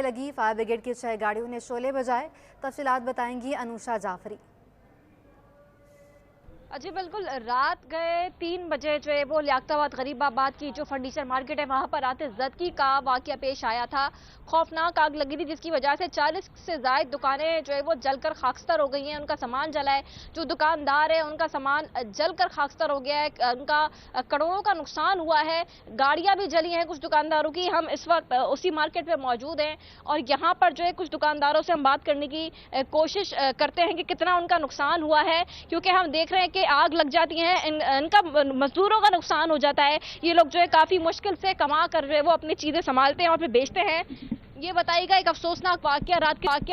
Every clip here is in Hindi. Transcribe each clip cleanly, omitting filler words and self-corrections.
लगी। फायर ब्रिगेड की 6 गाड़ियों ने शोले बजाए। तफसीलात बताएंगी अनुषा जाफरी। जी बिल्कुल, रात गए 3 बजे जो है वो लियाकताबाद गरीबाबाद की जो फर्नीचर मार्केट है वहां पर आतिशज़दगी का वाकया पेश आया था। खौफनाक आग लगी थी जिसकी वजह से 40 से ज़ायद दुकानें जो है वो जलकर खाकस्तर हो गई हैं। उनका सामान जला है, जो दुकानदार है उनका सामान जलकर खाकस्तर हो गया है, उनका करोड़ों का नुकसान हुआ है। गाड़ियां भी जली हैं कुछ दुकानदारों की। हम इस वक्त उसी मार्केट पर मौजूद हैं और यहाँ पर जो है कुछ दुकानदारों से हम बात करने की कोशिश करते हैं कि कितना उनका नुकसान हुआ है, क्योंकि हम देख रहे हैं कि आग लग जाती है, इनका मजदूरों का नुकसान हो जाता है। ये लोग जो है काफी मुश्किल से कमा कर जो है वो अपनी चीजें संभालते हैं और फिर बेचते हैं। ये बताइएगा, एक अफसोसनाक वाकया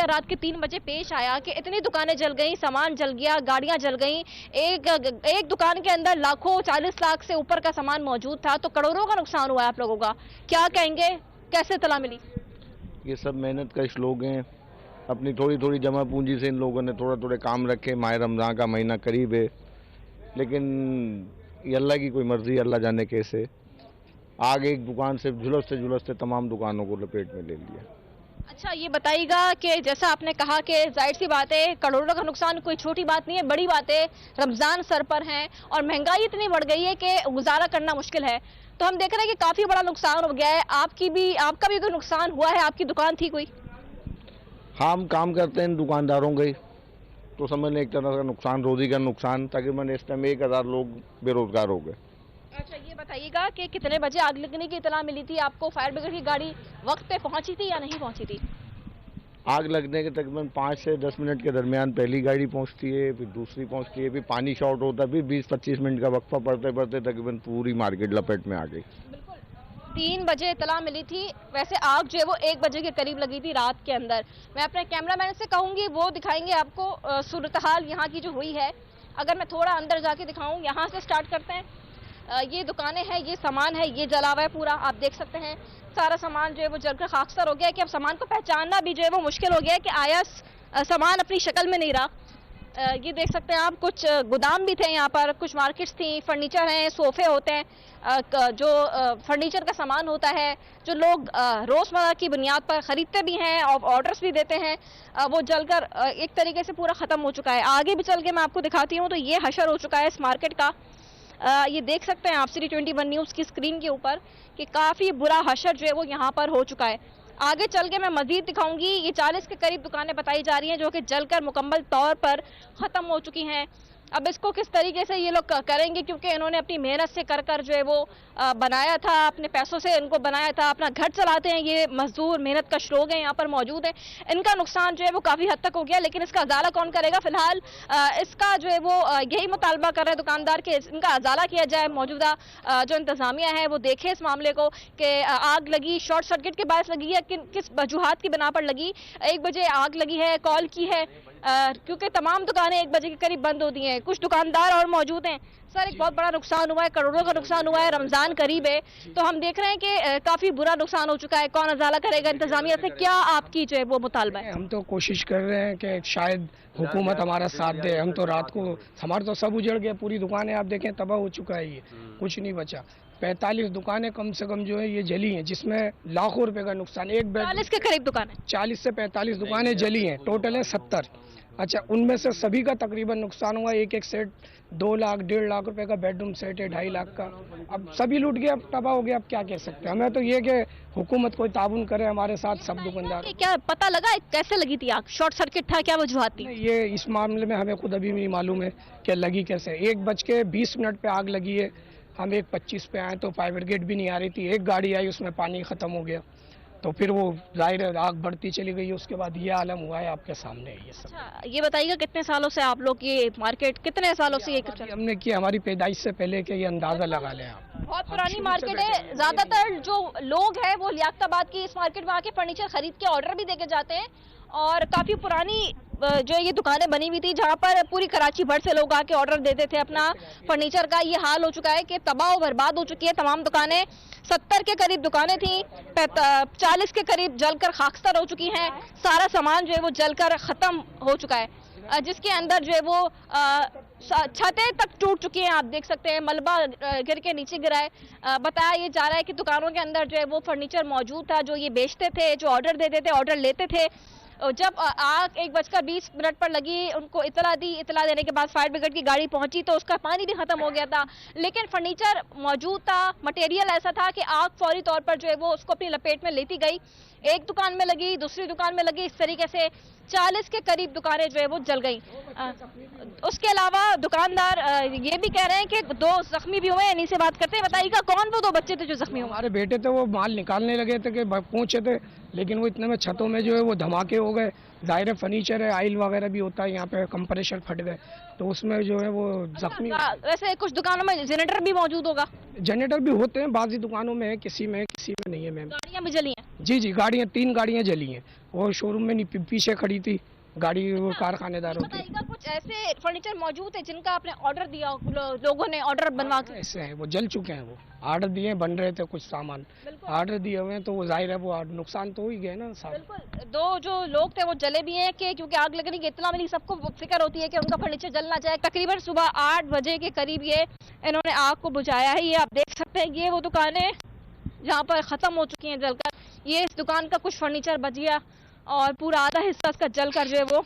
रात के 3 बजे पेश आया कि इतनी दुकानें जल गई, सामान जल गया, गाड़ियां जल गई। एक दुकान के अंदर लाखों 40 लाख से ऊपर का सामान मौजूद था, तो करोड़ों का नुकसान हुआ है आप लोगों का। क्या कहेंगे, कैसे इत्तला मिली? ये सब मेहनत कश लोग हैं, अपनी थोड़ी थोड़ी जमा पूंजी से इन लोगों ने थोड़ा थोड़े काम रखे। माह रमज़ान का महीना करीब है, लेकिन ये अल्लाह की कोई मर्जी, अल्लाह जाने कैसे आग एक दुकान से झुलसते तमाम दुकानों को लपेट में ले लिया। अच्छा, ये बताइएगा कि जैसा आपने कहा कि जाहिर सी बात है करोड़ों का नुकसान कोई छोटी बात नहीं है, बड़ी बात है। रमज़ान सर पर है और महंगाई इतनी बढ़ गई है कि गुजारा करना मुश्किल है। तो हम देख रहे हैं कि काफ़ी बड़ा नुकसान हो गया है। आपका भी कोई नुकसान हुआ है? आपकी दुकान थी कोई? हाँ, हम काम करते हैं दुकानदारों के, तो समझ लें एक तरह का नुकसान, रोजी का नुकसान। तकरीबन इस टाइम 1000 लोग बेरोजगार हो गए। अच्छा, ये बताइएगा कि कितने बजे आग लगने की इतला मिली थी आपको? फायर ब्रिगेड की गाड़ी वक्त पे पहुंची थी या नहीं पहुंची थी? आग लगने के तकरीबन 5 से 10 मिनट के दरमियान पहली गाड़ी पहुंचती है, फिर दूसरी पहुंचती है, फिर पानी शॉर्ट होता है, फिर 20-25 मिनट का वक्फा पड़ते तकरीबन पूरी मार्केट लपेट में आ गई। 3 बजे इतला मिली थी। वैसे आग जो है वो 1 बजे के करीब लगी थी रात के अंदर। मैं अपने कैमरामैन से कहूँगी वो दिखाएंगे आपको सूरत हाल यहाँ की जो हुई है। अगर मैं थोड़ा अंदर जाके दिखाऊँ, यहाँ से स्टार्ट करते हैं। ये दुकानें हैं, ये सामान है, ये जला हुआ है पूरा, आप देख सकते हैं। सारा सामान जो है वो जलकर खाकस्तर हो गया है कि अब सामान को पहचानना भी जो है वो मुश्किल हो गया है कि आया सामान अपनी शक्ल में नहीं रहा। ये देख सकते हैं आप, कुछ गोदाम भी थे यहाँ पर, कुछ मार्केट्स थी, फर्नीचर हैं, सोफे होते हैं, जो फर्नीचर का सामान होता है जो लोग रोज़मर्रा की बुनियाद पर ख़रीदते भी हैं और ऑर्डर्स भी देते हैं, वो जलकर एक तरीके से पूरा ख़त्म हो चुका है। आगे भी चल के मैं आपको दिखाती हूँ। तो ये हशर हो चुका है इस मार्केट का। ये देख सकते हैं आप सिटी 21 न्यूज़ की स्क्रीन के ऊपर कि काफ़ी बुरा हशर जो है वो यहाँ पर हो चुका है। आगे चल के मैं मजीद दिखाऊंगी। ये 40 के करीब दुकानें बताई जा रही हैं जो कि जलकर मुकम्मल तौर पर ख़त्म हो चुकी हैं। अब इसको किस तरीके से ये लोग करेंगे, क्योंकि इन्होंने अपनी मेहनत से कर जो है वो बनाया था, अपने पैसों से इनको बनाया था, अपना घर चलाते हैं। ये मजदूर मेहनत कश लोग हैं, यहाँ पर मौजूद हैं। इनका नुकसान जो है वो काफ़ी हद तक हो गया, लेकिन इसका अजाला कौन करेगा? फिलहाल इसका जो है वो यही मुतालबा कर रहे हैं दुकानदार के इनका अजाला किया जाए। मौजूदा जो इंतज़ामिया है वो देखे इस मामले को कि आग लगी शॉर्ट सर्किट के बायस लगी है, किस वजूहात की बिना पर लगी। 1 बजे आग लगी है, कॉल की है, क्योंकि तमाम दुकानें 1 बजे के करीब बंद होती हैं। कुछ दुकानदार और मौजूद हैं। सर, एक बहुत बड़ा नुकसान हुआ है, करोड़ों का नुकसान हुआ है, रमज़ान करीब है, तो हम देख रहे हैं कि काफ़ी बुरा नुकसान हो चुका है। कौन अजाला करेगा? इंतज़ामिया से क्या आपकी जो है वो मुतालबा है? हम तो कोशिश कर रहे हैं कि शायद हुकूमत हमारा साथ दे। हम तो रात को, हमारे तो सब उजड़ गए, पूरी दुकानें आप देखें तबाह हो चुका है, ये कुछ नहीं बचा। 45 दुकानें कम से कम जो है ये जली हैं, जिसमें लाखों रुपए का नुकसान। 40 के करीब दुकानें, 40 से 45 दुकानें जली हैं, टोटल है 70। अच्छा, उनमें से सभी का तकरीबन नुकसान हुआ। एक सेट 2 लाख 1.5 लाख रुपए का बेडरूम सेट है, 2.5 लाख का। अब सभी लूट गया, अब तबाह हो गया। अब क्या कह सकते हैं? हमें तो ये कि हुकूमत कोई ताबुन करे हमारे साथ, सब दुकानदार। क्या पता लगा कैसे लगी थी आग? शॉर्ट सर्किट था, क्या वजूहात थी? ये इस मामले में हमें खुद अभी नहीं मालूम है कि लगी कैसे। 1:20 पे आग लगी है, हम 1:25 पे आए तो फायर ब्रिगेड भी नहीं आ रही थी। एक गाड़ी आई, उसमें पानी ख़त्म हो गया, तो फिर वो जाहिर है आग बढ़ती चली गई। उसके बाद ये आलम हुआ है, आपके सामने ये सब। अच्छा, ये बताइएगा कितने सालों से आप लोग ये मार्केट, कितने सालों से ये हमने किया? हमारी पैदाइश से पहले के, ये अंदाजा लगा लें आप। बहुत पुरानी मार्केट है। ज्यादातर जो लोग हैं वो लियाकताबाद की इस मार्केट में आके फर्नीचर खरीद के ऑर्डर भी देके जाते हैं, और काफी पुरानी जो ये दुकानें बनी हुई थी जहाँ पर पूरी कराची भर से लोग आके ऑर्डर देते थे अपना फर्नीचर का। ये हाल हो चुका है कि तबाह और बर्बाद हो चुकी है तमाम दुकानें। 70 के करीब दुकानें थी, 40 के करीब जलकर खाकस्तर हो चुकी हैं। सारा सामान जो है वो जलकर ख़त्म हो चुका है, जिसके अंदर जो है वो छतें तक टूट चुकी हैं, आप देख सकते हैं मलबा गिर के नीचे गिरा है। बताया ये जा रहा है कि दुकानों के अंदर जो है वो फर्नीचर मौजूद था, जो ये बेचते थे, जो ऑर्डर देते थे, ऑर्डर लेते थे। जब आग 1:20 पर लगी, उनको इतला दी, इतला देने के बाद फायर ब्रिगेड की गाड़ी पहुंची तो उसका पानी भी खत्म हो गया था, लेकिन फर्नीचर मौजूद था, मटेरियल ऐसा था कि आग फौरी तौर पर जो है वो उसको अपनी लपेट में लेती गई। एक दुकान में लगी, दूसरी दुकान में लगी, इस तरीके से 40 के करीब दुकानें जो है वो जल गई। उसके अलावा दुकानदार ये भी कह रहे हैं कि 2 जख्मी भी हुए हैं। इन्हीं से बात करते हैं। बताइएगा कौन वो 2 बच्चे थे जो जख्मी हुए? हमारे बेटे थे, वो माल निकालने लगे थे कि पहुंचे थे, लेकिन वो इतने में छतों में जो है वो धमाके हो गए। जाहिर है फर्नीचर है, आइल वगैरह भी होता है, यहाँ पे कंप्रेसर फट गए तो उसमें जो है वो जख्मी। वैसे कुछ दुकानों में जनरेटर भी मौजूद होगा? जनरेटर भी होते हैं, बाजी दुकानों में है, किसी में नहीं है मैम। गाड़ियाँ भी जली हैं? जी, गाड़ियाँ 3 गाड़ियाँ जली हैं, और शोरूम में नहीं, पीछे खड़ी थी गाड़ी, वो कारखानेदारों की। बताइएगा कुछ ऐसे फर्नीचर मौजूद है जिनका आपने ऑर्डर दिया, लोगों ने ऑर्डर बनवा के? ऐसे हैं, वो जल चुके हैं, वो ऑर्डर दिए, बन रहे थे कुछ सामान, ऑर्डर दिए हुए हैं, तो वो जाहिर है वो नुकसान तो हो ही गया ना साहब। बिल्कुल। 2 जो लोग थे वो जले भी हैं कि क्योंकि आग लगने की इतना मिली, सबको फिक्र होती है कि उनका फर्नीचर जल ना जाए। तकरीबन सुबह 8 बजे के करीब ये इन्होंने आग को बुझाया है। ये आप देख सकते हैं, ये वो दुकानें जहाँ पर ख़त्म हो चुकी हैं जलकर। ये इस दुकान का कुछ फर्नीचर बच गया और पूरा आधा हिस्सा इसका जलकर जो है वो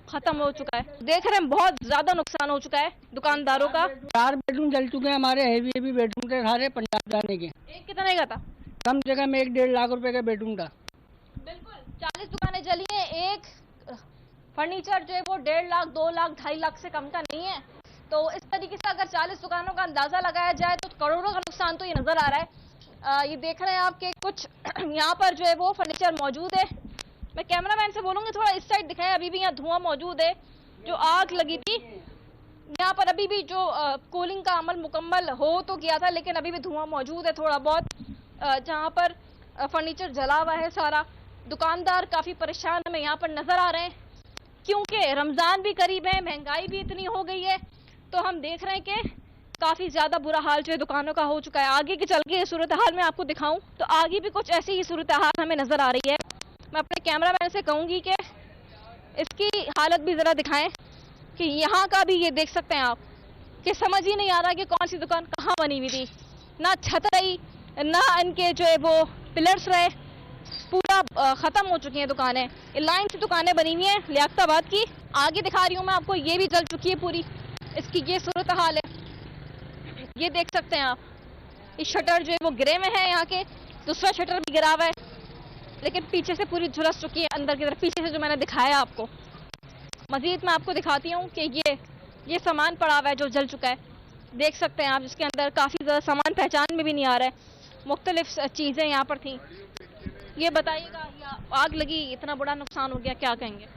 खत्म हो चुका है। देख रहे हैं बहुत ज्यादा नुकसान हो चुका है दुकानदारों का। 4 बेडरूम जल चुके हैं हमारे, हेवी बेडरूम थे सारे, पंजाब जाने के। एक कितने का था? कम जगह में 1-1.5 लाख रुपए का बेडरूम था। बिल्कुल। 40 दुकानें जली हैं। एक फर्नीचर जो है वो 1.5 लाख, 2 लाख, 2.5 लाख से कम का नहीं है। तो इस तरीके से अगर 40 दुकानों का अंदाजा लगाया जाए तो करोड़ों का नुकसान तो ये नजर आ रहा है। ये देख रहे हैं आपके कुछ यहाँ पर जो है वो फर्नीचर मौजूद है। मैं कैमरामैन से बोलूंगी थोड़ा इस साइड दिखाएं। अभी भी यहाँ धुआं मौजूद है। जो आग लगी थी यहाँ पर अभी भी जो कूलिंग का अमल मुकम्मल हो तो किया था, लेकिन अभी भी धुआं मौजूद है थोड़ा बहुत, जहाँ पर फर्नीचर जला हुआ है सारा। दुकानदार काफ़ी परेशान हमें यहाँ पर नज़र आ रहे हैं, क्योंकि रमज़ान भी करीब है, महंगाई भी इतनी हो गई है, तो हम देख रहे हैं कि काफ़ी ज़्यादा बुरा हाल जो है दुकानों का हो चुका है। आगे की चल के सूरत हाल में आपको दिखाऊं तो आगे भी कुछ ऐसी ही सूरत हाल हमें नज़र आ रही है। मैं अपने कैमरामैन से कहूँगी कि इसकी हालत भी ज़रा दिखाएं कि यहाँ का भी ये देख सकते हैं आप कि समझ ही नहीं आ रहा कि कौन सी दुकान कहाँ बनी हुई थी। ना छत रही, ना इनके जो है वो पिलर्स रहे, पूरा ख़त्म हो चुकी हैं दुकानें। लाइन से दुकानें बनी हुई हैं लियाकताबाद की। आगे दिखा रही हूँ मैं आपको, ये भी जल चुकी है पूरी। इसकी ये सूरत हाल है, ये देख सकते हैं आप। इस शटर जो है वो गिरे में है, यहाँ के दूसरा शटर भी गिरा हुआ है, लेकिन पीछे से पूरी झुलस चुकी है अंदर की तरफ। पीछे से जो मैंने दिखाया आपको, मजीद मैं आपको दिखाती हूँ कि ये सामान पड़ा हुआ है जो जल चुका है। देख सकते हैं आप, जिसके अंदर काफ़ी ज़्यादा सामान पहचान में भी नहीं आ रहा है। मुख्तलिफ चीज़ें यहाँ पर थी। ये बताइएगा, आग लगी, इतना बड़ा नुकसान हो गया, क्या कहेंगे?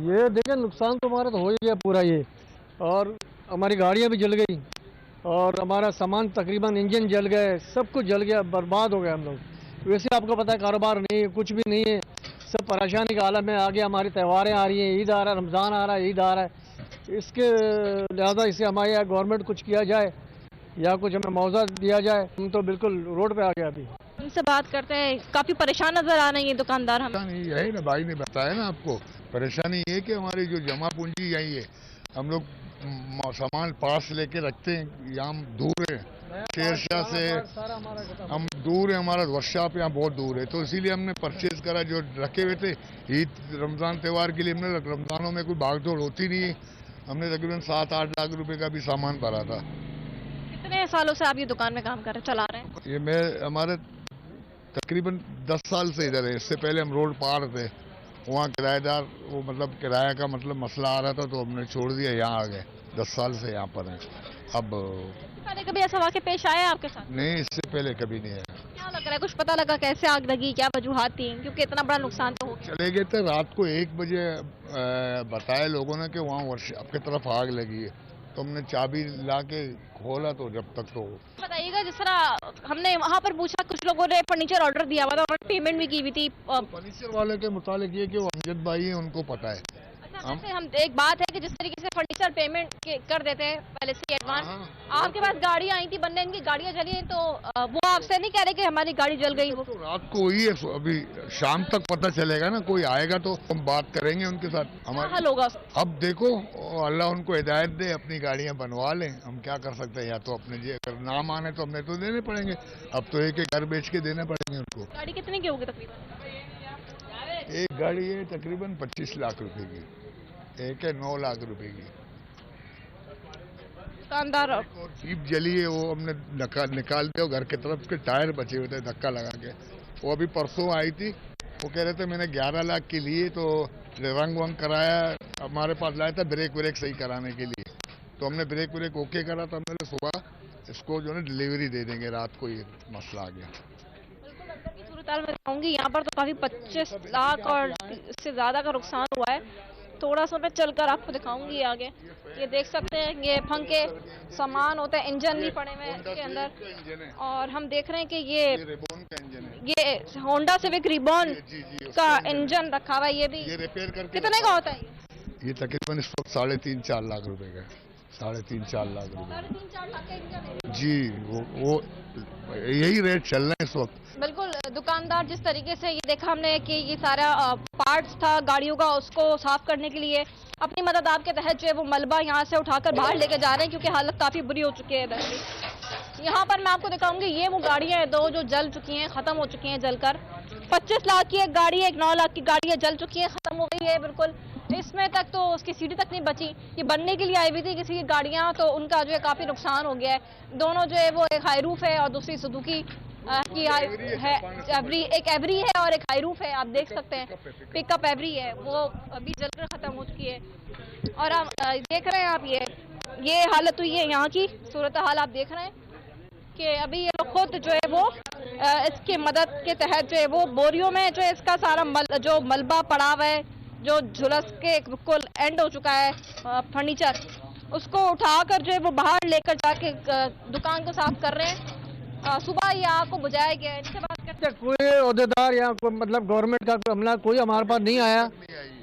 ये देखिए नुकसान तो हमारा तो हो ही गया पूरा ये, और हमारी गाड़ियाँ भी जल गई और हमारा सामान तकरीबन इंजन जल गए, सब कुछ जल गया, बर्बाद हो गया हम लोग। वैसे आपको पता है कारोबार नहीं है, कुछ भी नहीं है, सब परेशानी के आलम में आ गया। हमारी त्योहारें आ रही हैं, ईद आ रहा है, रमज़ान आ रहा है, ईद आ रहा है, इसके लिहाजा इसे हमारे यहाँ गवर्नमेंट कुछ किया जाए या कुछ हमें मुआवजा दिया जाए। हम तो बिल्कुल रोड पे आ गया। अभी उनसे बात करते हैं, काफ़ी परेशान नज़र आ रही है दुकानदार हमें। यही ना, भाई ने बताया ना आपको, परेशानी ये कि हमारी जो जमा पूंजी यही है, हम लोग सामान पास लेके रखते हैं, यहाँ हम दूर है शेरशाह से, हम दूर है, हमारा वर्कशॉप यहाँ बहुत दूर है, तो इसीलिए हमने परचेज करा जो रखे हुए थे ईद रमज़ान त्यौहार के लिए। हमने रमज़ानों में कोई भागदौड़ होती नहीं है, हमने तकरीबन 7-8 लाख रुपए का भी सामान भरा था। कितने सालों से आप ये दुकान में काम कर रहे, चला रहे हैं? ये मैं हमारे तकरीबन 10 साल से इधर है। इससे पहले हम रोड पार थे, वहाँ किराएदार वो मतलब किराया का मतलब मसला आ रहा था, तो हमने छोड़ दिया, यहाँ आ गए। 10 साल से यहाँ पर हैं। अब पहले कभी ऐसा वाक़या पेश आया आपके साथ? नहीं, इससे पहले कभी नहीं आया। क्या लग रहा है, कुछ पता लगा कैसे आग लगी, क्या वजूहात थी, क्योंकि इतना बड़ा नुकसान तो हो गया? चले गए थे रात को 1 बजे, बताया लोगों ने कि वहाँ वर्कशॉप की तरफ आग लगी है, तो हमने चाबी ला के खोला, तो जब तक तो। बताइएगा, जिस तरह हमने वहाँ पर पूछा, कुछ लोगों ने फर्नीचर ऑर्डर दिया हुआ था और पेमेंट भी की हुई थी। फर्नीचर वाले के मुतालिक ये कि वो अमजद भाई है, उनको पता है। वैसे हम एक बात है कि जिस तरीके से फर्नीचर पेमेंट कर देते हैं पहले से एडवांस, आपके पास गाड़ियां आई थी, बनने इनकी गाड़ियां जली हैं, तो वो आपसे नहीं कह रहे कि हमारी गाड़ी जल गई? वो तो रात को हुई है, अभी शाम तक पता चलेगा ना, कोई आएगा तो हम बात करेंगे उनके साथ। क्या हल होगा? अब देखो अल्लाह उनको हिदायत दे, अपनी गाड़ियां बनवा लें, हम क्या कर सकते हैं। या तो अपने अगर ना माने तो हमने तो देने पड़ेंगे, अब तो एक घर बेच के देने पड़ेंगे उनको। गाड़ी कितने की होगी तकरीबन? एक गाड़ी है तकरीबन 25 लाख रुपए की, एक है 9 लाख रुपए की। दुकानदार और जीप जली है, वो हमने निकाल दिया, घर की तरफ के टायर बचे हुए थे धक्का लगा के। वो अभी परसों आई थी, वो कह रहे थे मैंने 11 लाख के लिए तो रंग वंग कराया, हमारे पास लाया था ब्रेक व्रेक सही कराने के लिए, तो हमने ब्रेक व्रेक ओके करा, तो हमने सुबह इसको जो है डिलीवरी दे देंगे, रात को ये मसला आ गया। मैं दिखाऊंगी यहाँ पर तो काफी 25 लाख और इससे ज्यादा का नुकसान हुआ है। थोड़ा सा मैं चलकर आपको दिखाऊंगी आगे। ये देख सकते हैं, ये फंके सामान होते हैं, इंजन भी पड़े हुए हैं इसके अंदर, और हम देख रहे हैं कि ये होंडा सिविक रिबॉन का इंजन रखा हुआ है। ये भी रिपेयर करके कितने का होता है? ये तकरीबन इस वक्त 3.5-4 लाख रुपए का, 3.5-4 लाख रुपए। 3-4 लाख का इंजन है जी, वो यही रेट चल रहा है इस वक्त। बिल्कुल। दुकानदार जिस तरीके से ये देखा हमने कि ये सारा पार्ट्स था गाड़ियों का, उसको साफ करने के लिए अपनी मदद आपके तहत जो है वो मलबा यहाँ से उठाकर बाहर लेके जा रहे हैं, क्योंकि हालत काफी बुरी हो चुकी है इधर की। यहाँ पर मैं आपको दिखाऊंगी, ये वो गाड़ियां हैं 2 जो जल चुकी हैं, खत्म हो चुकी हैं जलकर। 25 लाख की एक गाड़ी है, एक 9 लाख की गाड़ी है, जल चुकी है, खत्म हो गई है बिल्कुल। इसमें तक तो उसकी सीढ़ी तक नहीं बची। ये बनने के लिए आई हुई थी किसी की गाड़ियां, तो उनका जो है काफी नुकसान हो गया है। दोनों जो है वो एक हाईरूफ है और दूसरी सुजुकी की है, एक एवरी है और एक हाईरूफ है। आप देख सकते हैं पिकअप एवरी है, वो अभी जलकर खत्म हो चुकी है। और आप देख रहे हैं, आप ये हालत हुई है यहाँ की सूरत हाल आप देख रहे हैं कि अभी ये लोग खुद जो है वो इसकी मदद के तहत जो है वो बोरियों में जो है इसका सारा जो मलबा पड़ा हुआ है, जो झुलस के बिल्कुल एंड हो चुका है फर्नीचर, उसको उठाकर जो है वो बाहर लेकर जाके दुकान को साफ कर रहे हैं। सुबह ये आग को बुझाया गया है। इनसे बात करते हैं। कोई अहदेदार या कोई मतलब गवर्नमेंट का हमला कोई हमारे पास नहीं आया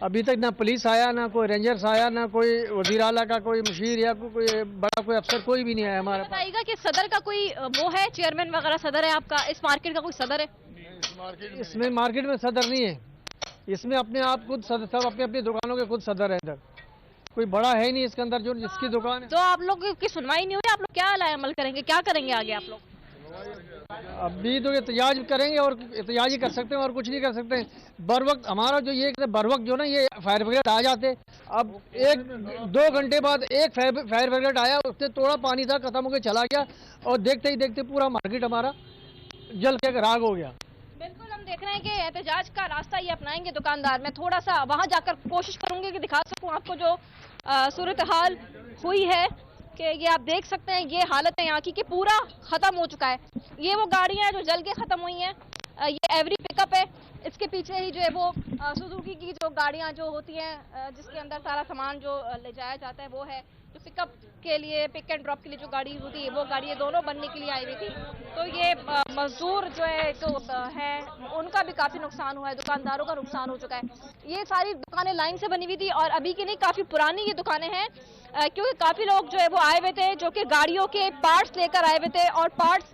अभी तक, ना पुलिस आया, ना कोई रेंजर्स आया, ना कोई वजीर आला का कोई मुशीर या कोई बड़ा कोई अफसर, कोई भी नहीं आया हमारे पास। बताइएगा कि सदर का कोई वो है, चेयरमैन वगैरह सदर है आपका, इस मार्केट का कोई सदर है? इसमें मार्केट में सदर नहीं है, इसमें अपने आप खुद सब अपनी अपनी दुकानों के खुद सदर है। इधर कोई बड़ा है नहीं इसके अंदर जो जिसकी दुकान है। तो आप लोग की सुनवाई नहीं हुई, आप लोग क्या अमल करेंगे, क्या करेंगे आगे आप लोग? अभी तो एहतजाज करेंगे और एहतजाज ही कर सकते हैं और कुछ नहीं कर सकते। बर वक्त हमारा जो ये बर वक्त जो ना ये फायर ब्रिगेड आ जाते, अब 1-2 घंटे बाद एक फायर ब्रिगेड आया, उसने थोड़ा पानी था, खत्म होकर चला गया, और देखते ही देखते पूरा मार्केट हमारा जल के राख हो गया। बिल्कुल, हम देख रहे हैं कि एहतजाज का रास्ता ये अपनाएंगे दुकानदार। मैं थोड़ा सा वहां जाकर कोशिश करूंगी कि दिखा सकूं आपको जो सूरत हाल हुई है, कि ये आप देख सकते हैं, ये हालत है यहाँ की कि पूरा खत्म हो चुका है। ये वो गाड़ियां हैं जो जल के खत्म हुई हैं, ये एवरी पिकअप है, इसके पीछे ही जो है वो सुजुकी की जो गाड़ियां जो होती हैं जिसके अंदर सारा सामान जो ले जाया जाता है वो है, जो पिकअप के लिए पिक एंड ड्रॉप के लिए जो गाड़ी होती है वो गाड़ी, ये दोनों बनने के लिए आई हुई थी। तो ये मजदूर जो है जो है उनका भी काफ़ी नुकसान हुआ है, दुकानदारों का नुकसान हो चुका है। ये सारी दुकानें लाइन से बनी हुई थी और अभी की नहीं, काफ़ी पुरानी ये दुकानें हैं, क्योंकि काफ़ी लोग जो है वो आए हुए थे जो कि गाड़ियों के पार्ट्स लेकर आए हुए थे और पार्ट्स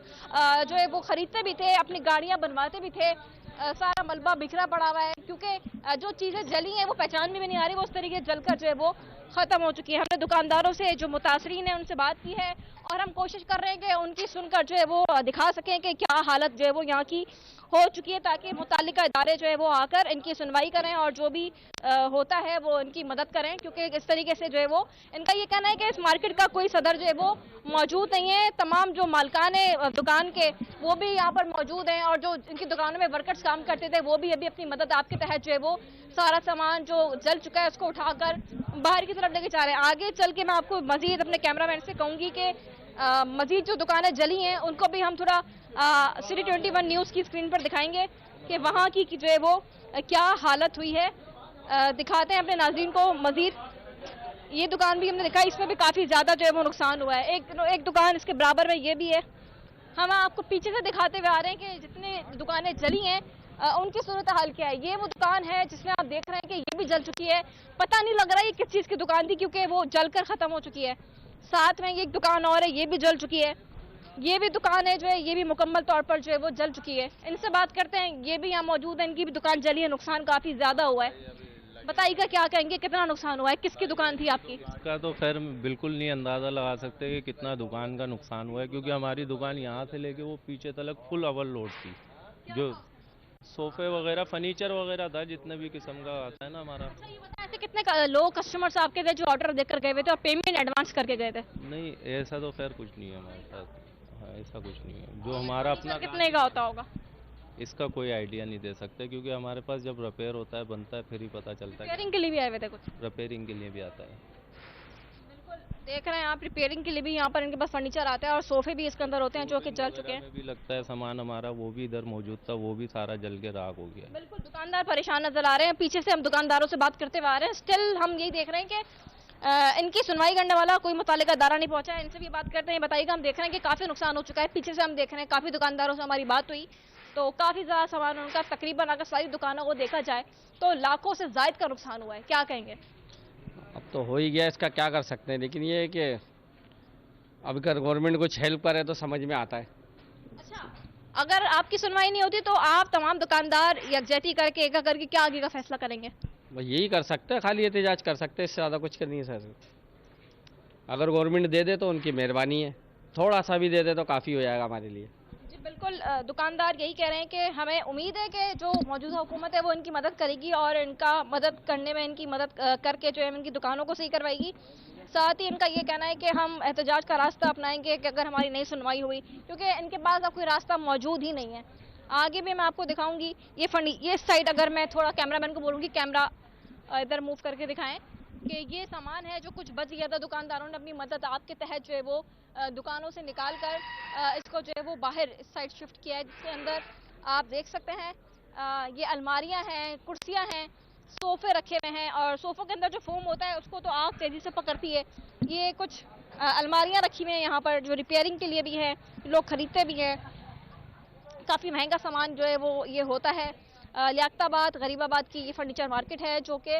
जो है वो खरीदते भी थे, अपनी गाड़ियाँ बनवाते भी थे। सारा मलबा बिखरा पड़ा हुआ है, क्योंकि जो चीज़ें जली हैं वो पहचान में भी नहीं आ रही, वो उस तरीके जलकर जो है वो ख़त्म हो चुकी है। हमने दुकानदारों से जो मुतासरीन है उनसे बात की है और हम कोशिश कर रहे हैं कि उनकी सुनकर जो है वो दिखा सकें कि क्या हालत जो है वो यहाँ की हो चुकी है, ताकि मुताल्लिका इदारे जो है वो आकर इनकी सुनवाई करें और जो भी होता है वो इनकी मदद करें, क्योंकि इस तरीके से जो है वो इनका ये कहना है कि इस मार्केट का कोई सदर जो है वो मौजूद नहीं है। तमाम जो मालकान है दुकान के वो भी यहाँ पर मौजूद हैं और जो इनकी दुकानों में वर्कर्स काम करते थे वो भी अभी अपनी मदद आपके तहत जो है वो सारा सामान जो जल चुका है उसको उठाकर बाहर की तरफ लेके जा रहे हैं। आगे चल के मैं आपको मजीद अपने कैमरामैन से कहूँगी कि मजीद जो दुकानें जली हैं उनको भी हम थोड़ा सिटी 21 न्यूज़ की स्क्रीन पर दिखाएंगे कि वहाँ की जो है वो क्या हालत हुई है। दिखाते हैं अपने नाज़रीन को मजीद। ये दुकान भी हमने देखा, इसमें भी काफ़ी ज़्यादा जो है वो नुकसान हुआ है। एक दुकान इसके बराबर में ये भी है। हम आपको पीछे से दिखाते हुए आ रहे हैं कि जितने दुकानें जली हैं उनकी सूरत हाल क्या है। ये वो दुकान है जिसमें आप देख रहे हैं कि ये भी जल चुकी है। पता नहीं लग रहा है ये किस चीज़ की दुकान थी, क्योंकि वो जलकर ख़त्म हो चुकी है। साथ में ये एक दुकान और है, ये भी जल चुकी है। ये भी दुकान है जो है, ये भी मुकम्मल तौर पर जो है वो जल चुकी है। इनसे बात करते हैं, ये भी यहाँ मौजूद है, इनकी भी दुकान जली है, नुकसान काफ़ी ज़्यादा हुआ है। बताइएगा क्या कहेंगे, कितना नुकसान हुआ है, किसकी दुकान थी आपकी? इसका तो खैर बिल्कुल नहीं अंदाज़ा लगा सकते कि कितना दुकान का नुकसान हुआ है, क्योंकि हमारी दुकान यहाँ से लेके वो पीछे तक फुल ओवरलोड थी। जो सोफे वगैरह फर्नीचर वगैरह था, जितने भी किस्म का आता है ना हमारा। अच्छा, ये बताएं ऐसे कितने लोग कस्टमर्स आपके थे जो ऑर्डर देकर गए हुए थे और पेमेंट एडवांस करके गए थे? नहीं, ऐसा तो खैर कुछ नहीं है हमारे साथ। हाँ, ऐसा कुछ नहीं है। जो हमारा अपना कितने का होता होगा इसका कोई आइडिया नहीं दे सकते, क्योंकि हमारे पास जब रिपेयर होता है, बनता है, फिर ही पता चलता है। रिपेयरिंग के लिए भी आए हुए थे कुछ? रिपेयरिंग के लिए भी आता है। देख रहे हैं आप, रिपेयरिंग के लिए भी यहाँ पर इनके पास फर्नीचर आता है और सोफे भी इसके अंदर होते हैं जो कि जल चुके हैं। भी लगता है सामान हमारा वो भी इधर मौजूद था, वो भी सारा जल के राख हो गया। बिल्कुल, दुकानदार परेशान नजर आ रहे हैं। पीछे से हम दुकानदारों से बात करते हुए आ रहे हैं। स्टिल हम यही देख रहे हैं कि इनकी सुनवाई करने वाला कोई मुतालिका अदारा नहीं पहुंचा है। इनसे भी बात करते हैं। बताइएगा, हम देख रहे हैं कि काफ़ी नुकसान हो चुका है। पीछे से हम देख रहे हैं काफ़ी दुकानदारों से हमारी बात हुई तो काफ़ी ज़्यादा सामान उनका, तकरीबन अगर सारी दुकानों को देखा जाए तो लाखों से ज़ायद का नुकसान हुआ है। क्या कहेंगे? अब तो हो ही गया, इसका क्या कर सकते हैं, लेकिन ये है कि अब अगर गवर्नमेंट कुछ हेल्प करे तो समझ में आता है। अच्छा, अगर आपकी सुनवाई नहीं होती तो आप तमाम दुकानदार यकजहती करके एक करके क्या आगे का फैसला करेंगे? बस यही कर सकते हैं, खाली एहतजाज कर सकते हैं, इससे ज़्यादा कुछ कर नहीं सकते। अगर गवर्नमेंट दे दे तो उनकी मेहरबानी है, थोड़ा सा भी दे दे तो काफ़ी हो जाएगा हमारे लिए। जी बिल्कुल, दुकानदार यही कह रहे हैं कि हमें उम्मीद है कि जो मौजूदा हुकूमत है वो इनकी मदद करेगी और इनका मदद करने में इनकी मदद करके जो है इनकी दुकानों को सही करवाएगी। साथ ही इनका ये कहना है कि हम एहतजाज का रास्ता अपनाएंगे कि अगर हमारी नहीं सुनवाई हुई, क्योंकि इनके पास अब कोई रास्ता मौजूद ही नहीं है। आगे भी मैं आपको दिखाऊंगी ये साइड, अगर मैं थोड़ा कैमरामैन को बोलूँगी कैमरा इधर मूव करके दिखाएं कि ये सामान है जो कुछ बच गया था। दुकानदारों ने अपनी मदद आपके तहत जो है वो दुकानों से निकाल कर इसको जो है वो बाहर इस साइड शिफ्ट किया है, जिसके अंदर आप देख सकते हैं ये अलमारियां हैं, कुर्सियां हैं, सोफे रखे हुए हैं और सोफों के अंदर जो फोम होता है उसको तो आग तेज़ी से पकड़ती है। ये कुछ अलमारियां रखी हुई हैं यहाँ पर जो रिपेयरिंग के लिए भी है, लोग खरीदते भी हैं। काफ़ी महंगा सामान जो है वो ये होता है। लियाकताबाद गरीबाबाद की ये फर्नीचर मार्केट है जो कि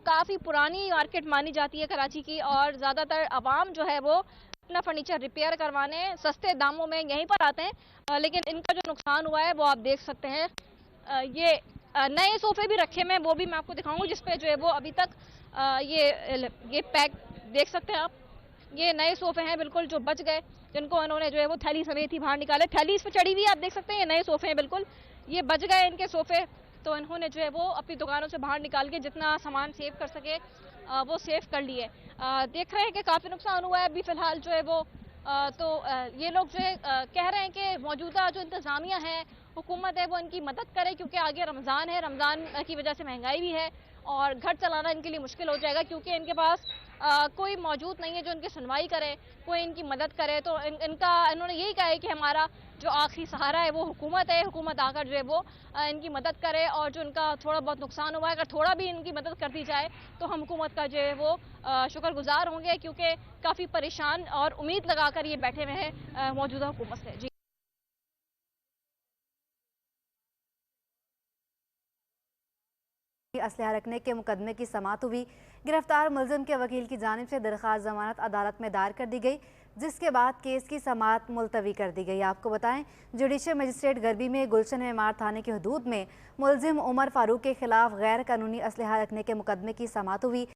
काफ़ी पुरानी मार्केट मानी जाती है कराची की, और ज़्यादातर आवाम जो है वो अपना फर्नीचर रिपेयर करवाने सस्ते दामों में यहीं पर आते हैं। लेकिन इनका जो नुकसान हुआ है वो आप देख सकते हैं। ये नए सोफे भी रखे हुए हैं, वो भी मैं आपको दिखाऊंगी, जिसपे जो है वो अभी तक ये पैक देख सकते हैं आप। ये नए सोफे हैं बिल्कुल जो बच गए, जिनको इन्होंने जो है वो थैली समेत ही बाहर निकाले। थैली इस पर चढ़ी हुई है, आप देख सकते हैं। ये नए सोफे हैं बिल्कुल, ये बच गए इनके सोफे, तो इन्होंने जो है वो अपनी दुकानों से बाहर निकाल के जितना सामान सेव कर सके वो सेव कर लिए। देख रहे हैं कि काफ़ी नुकसान हुआ है अभी फ़िलहाल जो है वो। ये लोग जो है कह रहे हैं कि मौजूदा जो इंतज़ामिया है, हुकूमत है, वो इनकी मदद करे, क्योंकि आगे रमज़ान है, रमज़ान की वजह से महंगाई भी है और घर चलाना इनके लिए मुश्किल हो जाएगा, क्योंकि इनके पास कोई मौजूद नहीं है जो इनकी सुनवाई करे, कोई इनकी मदद करे। तो इन्होंने यही कहा है कि हमारा जो आखिरी सहारा है वो हुकूमत है, हुकूमत आकर जो है वो इनकी मदद करे, और जो इनका थोड़ा बहुत नुकसान हुआ है अगर थोड़ा भी इनकी मदद कर दी जाए तो हम हुकूमत का जो है वो शुक्रगुजार होंगे, क्योंकि काफ़ी परेशान और उम्मीद लगाकर ये बैठे हुए हैं मौजूदा हुकूमत से। जी असलहा रखने के मुकदमे की समाअत हुई। गिरफ्तार मुलजिम के वकील की जानिब से दरख्वास्त जमानत अदालत में दायर कर दी गई, जिसके बाद केस की समाअत मुलतवी कर दी गई। आपको बताएं, जुडिशल मजिस्ट्रेट गरबी में गुलशन मेमार थाने की हदूद में मुलजिम उमर फारूक के खिलाफ गैर कानूनी असलहा रखने के मुकदमे की समाअत हुई।